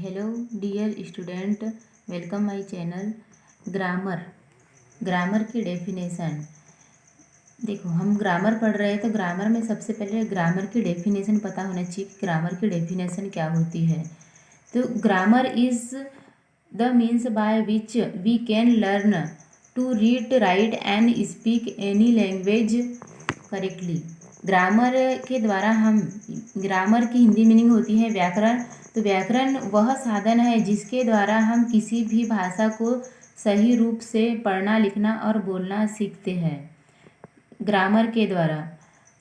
Hello dear student, welcome my channel. Grammar की definition. देखो, हम ग्रामर पढ़ रहे हैं तो ग्रामर में सबसे पहले ग्रामर की डेफिनेशन पता होना चाहिए कि ग्रामर की डेफिनेशन क्या होती है। तो grammar is the means by which we can learn to read, write and speak any language correctly. Grammar के द्वारा हम, ग्रामर की हिंदी मीनिंग होती है व्याकरण। तो व्याकरण वह साधन है जिसके द्वारा हम किसी भी भाषा को सही रूप से पढ़ना, लिखना और बोलना सीखते हैं ग्रामर के द्वारा।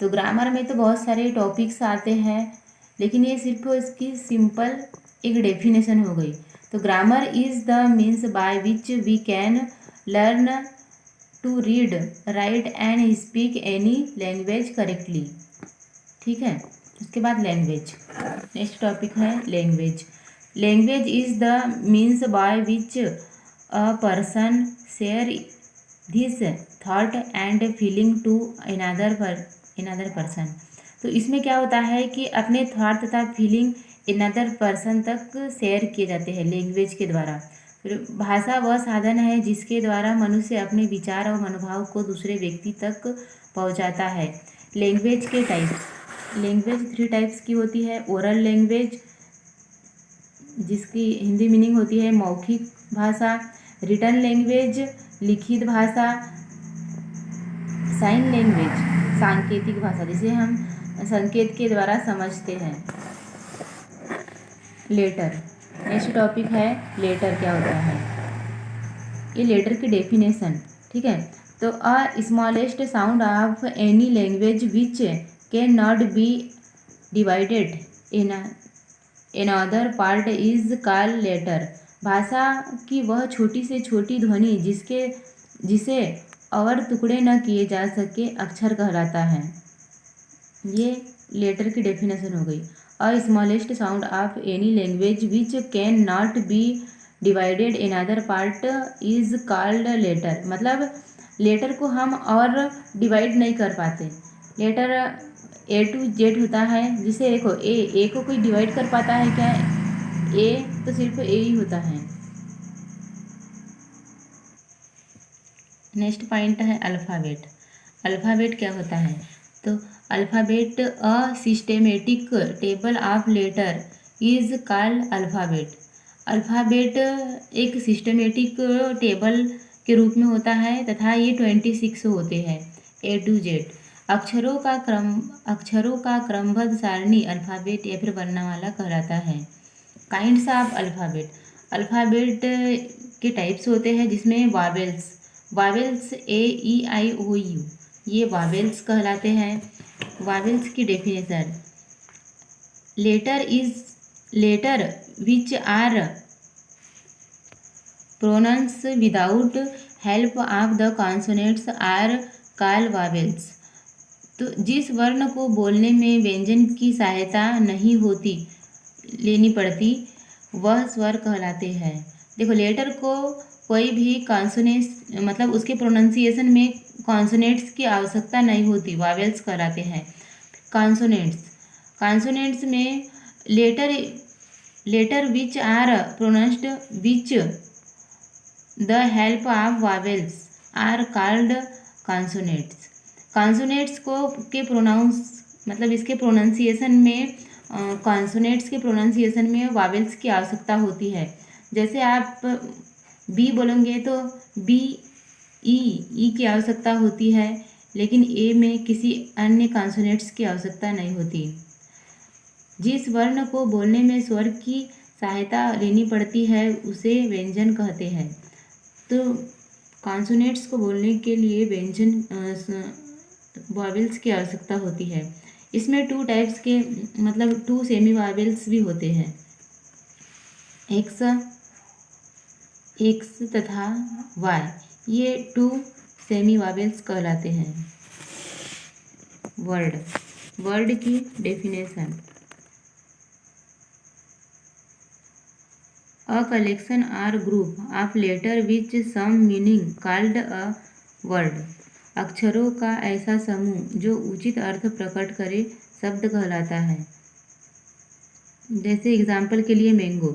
तो ग्रामर में तो बहुत सारे टॉपिक्स आते हैं, लेकिन ये सिर्फ इसकी सिंपल एक डेफिनेशन हो गई। तो grammar is the means by which we can learn to read, write and speak any language correctly. ठीक है, उसके बाद लैंग्वेज। नेक्स्ट टॉपिक है language. Language is the means by which a person share this thought and feeling to another person. तो इसमें क्या होता है कि अपने थॉट तथा फीलिंग अनदर पर्सन तक शेयर किए जाते हैं लैंग्वेज के द्वारा। फिर भाषा वह साधन है जिसके द्वारा मनुष्य अपने विचार और मनोभाव को दूसरे व्यक्ति तक पहुंचाता है। लैंग्वेज के टाइप्स। लैंग्वेज 3 टाइप्स की होती है। ओरल लैंग्वेज, जिसकी हिंदी मीनिंग होती है मौखिक भाषा। रिटन लैंग्वेज, लिखित भाषा। साइन लैंग्वेज, सांकेतिक भाषा, जिसे हम संकेत के द्वारा समझते हैं। लेटर। नेक्स्ट टॉपिक है लेटर क्या होता है। ये लेटर की डेफिनेशन। ठीक है, तो a smallest sound of any language which can not be divided in another part is called letter. भाषा की वह छोटी से छोटी ध्वनि जिसे और टुकड़े न किए जा सके अक्षर कहलाता है। ये लेटर की डेफिनेशन हो गई। A smallest sound of any language which can not be divided in other part is called letter. मतलब लेटर को हम और डिवाइड नहीं कर पाते। लेटर A to Z होता है, जिसे देखो ए को कोई डिवाइड कर पाता है क्या? ए तो सिर्फ ए ही होता है। नेक्स्ट पॉइंट है अल्फ़ाबेट। अल्फ़ाबेट क्या होता है? तो alphabet a systematic table of letter is called alphabet. Alphabet एक सिस्टमेटिक टेबल के रूप में होता है तथा ये 26 होते हैं A to Z। अक्षरों का क्रमबद्ध सारणी अल्फ़ाबेट या फिर वर्णमाला कहलाता है। Kinds of alphabet. अल्फ़ाबेट के टाइप्स होते हैं जिसमें vowels A E I O U, ये वावेल्स कहलाते हैं। वावेल्स की definition. Letter which are pronounce without help of the consonants are called vowels. तो जिस वर्ण को बोलने में व्यंजन की सहायता नहीं लेनी पड़ती वह स्वर कहलाते हैं। देखो, लेटर को कोई भी कॉन्सोनेंट्स, मतलब उसके प्रोनाउंसिएशन में कॉन्सोनेंट्स की आवश्यकता नहीं होती, वावेल्स कहलाते हैं। कॉन्सोनेंट्स में letter which are pronounced which the help of vowels are called consonants. Consonants के प्रोनाउंस, मतलब इसके प्रोनाउंसिएशन में कॉन्सोनेंट्स के प्रोनाउंसिएशन में वावेल्स की आवश्यकता होती है। जैसे आप बी बोलेंगे तो बी ई की आवश्यकता होती है, लेकिन ए में किसी अन्य कॉन्सोनेंट्स की आवश्यकता नहीं होती। जिस वर्ण को बोलने में स्वर की सहायता लेनी पड़ती है उसे व्यंजन कहते हैं। तो कॉन्सोनेंट्स को बोलने के लिए व्यंजन वावेल्स की आवश्यकता होती है। इसमें 2 टाइप्स के, मतलब 2 सेमी वावेल्स भी होते हैं, एक्स तथा वाई। ये 2 सेमी वावेल्स कहलाते हैं। वर्ड की definition. A collection are group of letter which some meaning called a word. अक्षरों का ऐसा समूह जो उचित अर्थ प्रकट करे शब्द कहलाता है। जैसे एग्जाम्पल के लिए मैंगो।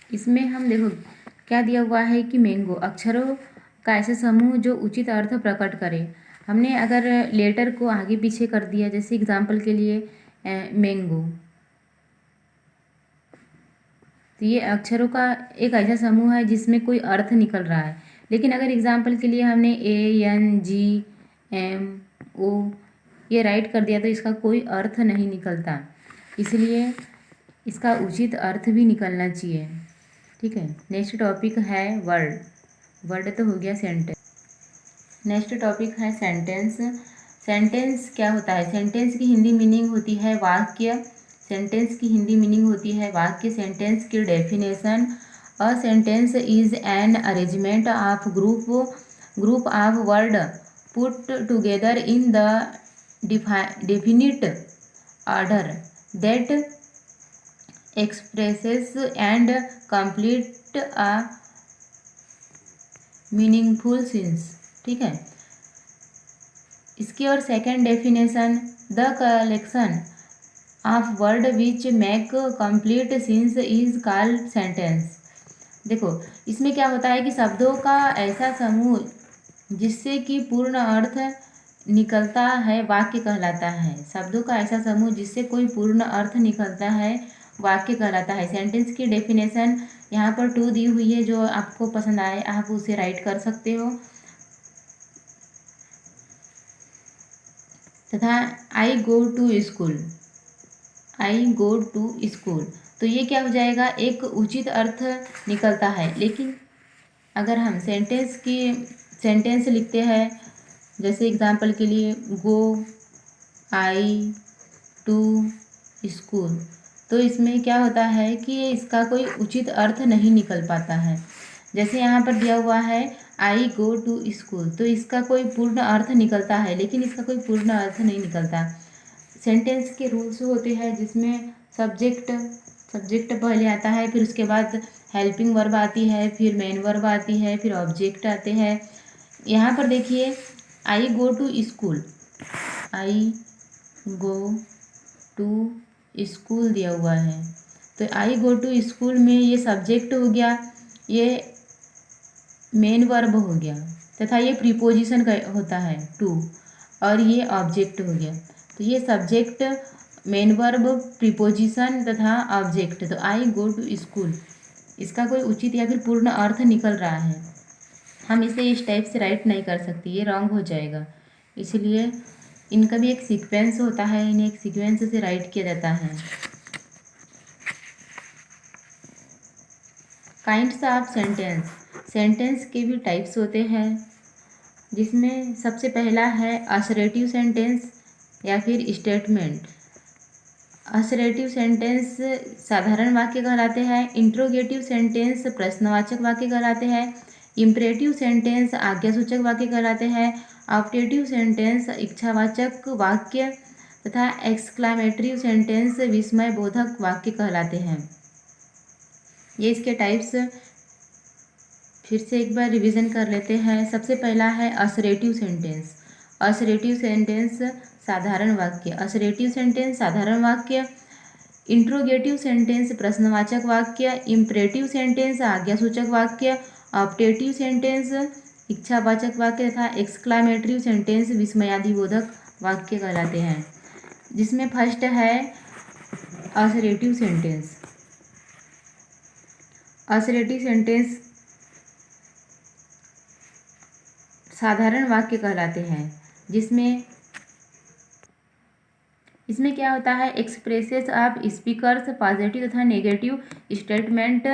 इसमें हम देखो क्या दिया हुआ है कि मैंगो अक्षरों का ऐसा समूह जो उचित अर्थ प्रकट करे। हमने अगर लेटर को आगे पीछे कर दिया, जैसे एग्जाम्पल के लिए मैंगो, तो ये अक्षरों का एक ऐसा समूह है जिसमें कोई अर्थ निकल रहा है। लेकिन अगर एग्जाम्पल के लिए हमने ANGMO ये राइट कर दिया तो इसका कोई अर्थ नहीं निकलता, इसलिए इसका उचित अर्थ भी निकलना चाहिए। ठीक है, नेक्स्ट टॉपिक है वर्ड। वर्ड तो हो गया सेंटेंस। नेक्स्ट टॉपिक है सेंटेंस। सेंटेंस क्या होता है? सेंटेंस की हिंदी मीनिंग होती है वाक्य। सेंटेंस की हिंदी मीनिंग होती है वाक्य। सेंटेंस की definition: a sentence is an arrangement of group of word put together in the definite order that expresses and complete a meaningful sense। ठीक है, इसकी और second definition: the collection of word which make complete sense is called sentence. देखो इसमें क्या होता है कि शब्दों का ऐसा समूह जिससे कि पूर्ण अर्थ निकलता है वाक्य कहलाता है। शब्दों का ऐसा समूह जिससे कोई पूर्ण अर्थ निकलता है वाक्य कहलाता है। सेंटेंस की डेफिनेशन यहाँ पर 2 दी हुई है, जो आपको पसंद आए आप उसे राइट कर सकते हो। तथा I go to school, I go to school, तो ये क्या हो जाएगा? एक उचित अर्थ निकलता है। लेकिन अगर हम सेंटेंस लिखते हैं, जैसे एग्जाम्पल के लिए गो आई टू स्कूल, तो इसमें क्या होता है कि इसका कोई उचित अर्थ नहीं निकल पाता है। जैसे यहाँ पर दिया हुआ है आई गो टू स्कूल, तो इसका कोई पूर्ण अर्थ निकलता है, लेकिन इसका कोई पूर्ण अर्थ नहीं निकलता। सेंटेंस के रूल्स होते हैं जिसमें सब्जेक्ट पहले आता है, फिर उसके बाद हेल्पिंग वर्ब आती है, फिर मेन वर्ब आती है, फिर ऑब्जेक्ट आते हैं। यहाँ पर देखिए I go to school, I go to school दिया हुआ है, तो आई गो टू स्कूल में ये सब्जेक्ट हो गया, ये मेन वर्ब हो गया, तथा ये प्रीपोजिशन का होता है टू, और ये ऑब्जेक्ट हो गया। तो ये सब्जेक्ट, मेन वर्ब, प्रीपोजिशन तथा ऑब्जेक्ट। तो आई गो टू स्कूल, इसका कोई उचित या फिर पूर्ण अर्थ निकल रहा है। हम इसे इस टाइप से राइट नहीं कर सकते, ये रॉन्ग हो जाएगा। इसलिए इनका भी एक सीक्वेंस होता है, इन्हें एक सीक्वेंस से राइट किया जाता है। Kinds of sentence. सेंटेंस के भी टाइप्स होते हैं, जिसमें सबसे पहला है असर्टिव सेंटेंस या फिर स्टेटमेंट। असर्टिव सेंटेंस साधारण वाक्य कहलाते हैं। इंट्रोगेटिव सेंटेंस प्रश्नवाचक वाक्य कहलाते हैं। इम्परेटिव सेंटेंस आज्ञासूचक वाक्य कहलाते हैं। ऑप्टेटिव सेंटेंस इच्छावाचक वाक्य तथा एक्सक्लामेटरी सेंटेंस विस्मयबोधक वाक्य कहलाते हैं। ये इसके टाइप्स फिर से एक बार रिवीजन कर लेते हैं। सबसे पहला है असर्टिव सेंटेंस। असर्टिव सेंटेंस साधारण वाक्य। असर्टिव सेंटेंस साधारण वाक्य। इंट्रोगेटिव सेंटेंस प्रश्नवाचक वाक्य। इम्परेटिव सेंटेंस आज्ञासूचक वाक्य। ऑप्टेटिव सेंटेंस इच्छावाचक वाक्य तथा एक्सक्लामेटरी सेंटेंस विस्मयादिबोधक वाक्य कहलाते हैं। जिसमें फर्स्ट है असर्टिव सेंटेंस। असर्टिव सेंटेंस साधारण वाक्य कहलाते हैं, जिसमें इसमें क्या होता है? एक्सप्रेसेस ऑफ स्पीकर्स पॉजिटिव तथा नेगेटिव स्टेटमेंट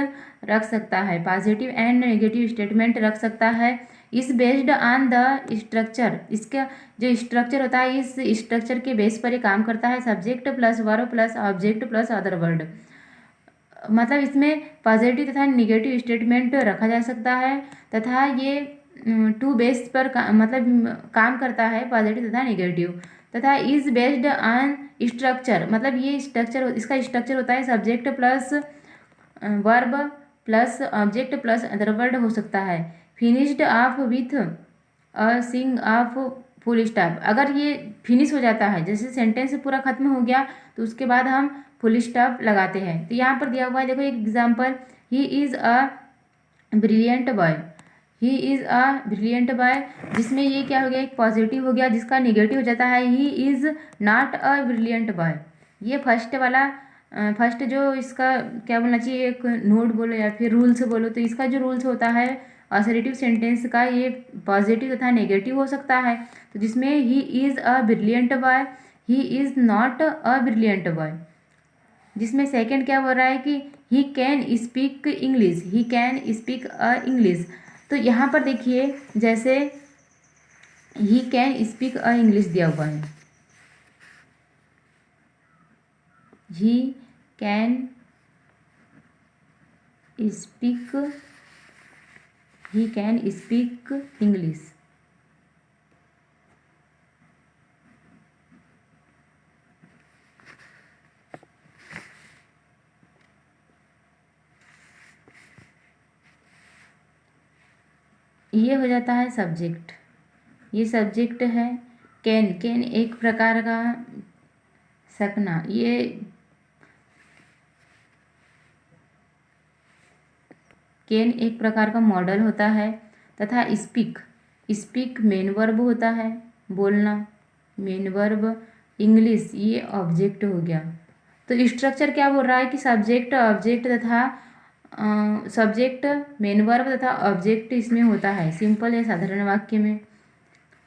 रख सकता है। पॉजिटिव एंड नेगेटिव स्टेटमेंट रख सकता है। इस बेस्ड ऑन द स्ट्रक्चर, इसका जो स्ट्रक्चर होता है इस स्ट्रक्चर के बेस पर ये काम करता है। Subject plus verb plus object plus other word, मतलब इसमें पॉजिटिव तथा निगेटिव स्टेटमेंट रखा जा सकता है तथा ये टू बेस पर मतलब काम करता है, पॉजिटिव तथा निगेटिव। तथा इज बेस्ड ऑन स्ट्रक्चर, मतलब ये स्ट्रक्चर, इसका स्ट्रक्चर होता है subject plus verb plus object plus other word हो सकता है। फिनिश्ड ऑफ विथ अ सिंग ऑफ फुल स्टॉप, अगर ये फिनिश हो जाता है, जैसे सेंटेंस पूरा खत्म हो गया तो उसके बाद हम फुल स्टॉप लगाते हैं। तो यहाँ पर दिया हुआ है, देखो एक example, he is a brilliant boy, he is a brilliant boy, जिसमें ये क्या हो गया, एक पॉजिटिव हो गया, जिसका निगेटिव हो जाता है he is not a brilliant boy. ये फर्स्ट वाला फर्स्ट जो इसका क्या बोलना चाहिए, एक नोट बोलो या फिर रूल्स बोलो, तो इसका जो रूल्स होता है असर्टिव सेंटेंस का, ये पॉजिटिव तथा नेगेटिव हो सकता है। तो जिसमें he is a brilliant boy, he is not a brilliant boy. जिसमें सेकंड क्या बोल रहा है कि he can speak English, he can speak a English. तो यहाँ पर देखिए जैसे he can speak a English दिया हुआ है, he can speak, he can speak English. ये हो जाता है सब्जेक्ट, ये सब्जेक्ट है। कैन, कैन एक प्रकार का सकना, ये कैन एक प्रकार का मॉडल होता है। तथा स्पीक, स्पीक मेन वर्ब होता है, बोलना, मेन वर्ब। इंग्लिश ये ऑब्जेक्ट हो गया। तो स्ट्रक्चर क्या बोल रहा है कि सब्जेक्ट ऑब्जेक्ट तथा सब्जेक्ट मेन वर्ब तथा ऑब्जेक्ट इसमें होता है, सिंपल या साधारण वाक्य में।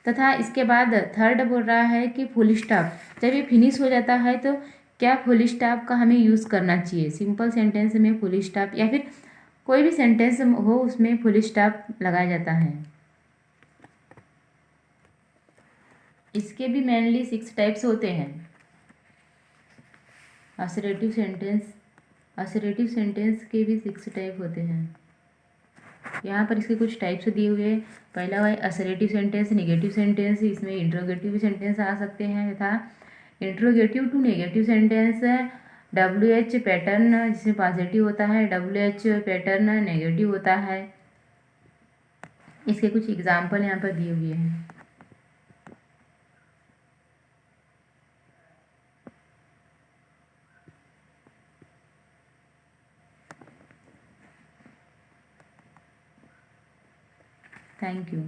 तथा इसके बाद थर्ड बोल रहा है कि फुल स्टॉप, जब ये फिनिश हो जाता है तो क्या फुल स्टॉप का हमें यूज़ करना चाहिए। सिंपल सेंटेंस में फुल स्टॉप या फिर कोई भी सेंटेंस हो उसमें फुल स्टॉप लगाया जाता है। इसके भी मेनली 6 टाइप्स होते हैं। असर्टिव सेंटेंस, असर्टिव सेंटेंस के भी 6 टाइप होते हैं। यहाँ पर इसके कुछ टाइप्स दिए हुए हैं। पहला है असर्टिव सेंटेंस, नेगेटिव सेंटेंस, इसमें इंट्रोगेटिव सेंटेंस आ सकते हैं। तथा interrogative to negative sentence WH pattern, जिसमें पॉजिटिव होता है, WH पैटर्न नेगेटिव होता है। इसके कुछ एग्जाम्पल यहाँ पर दिए हुए हैं। Thank you.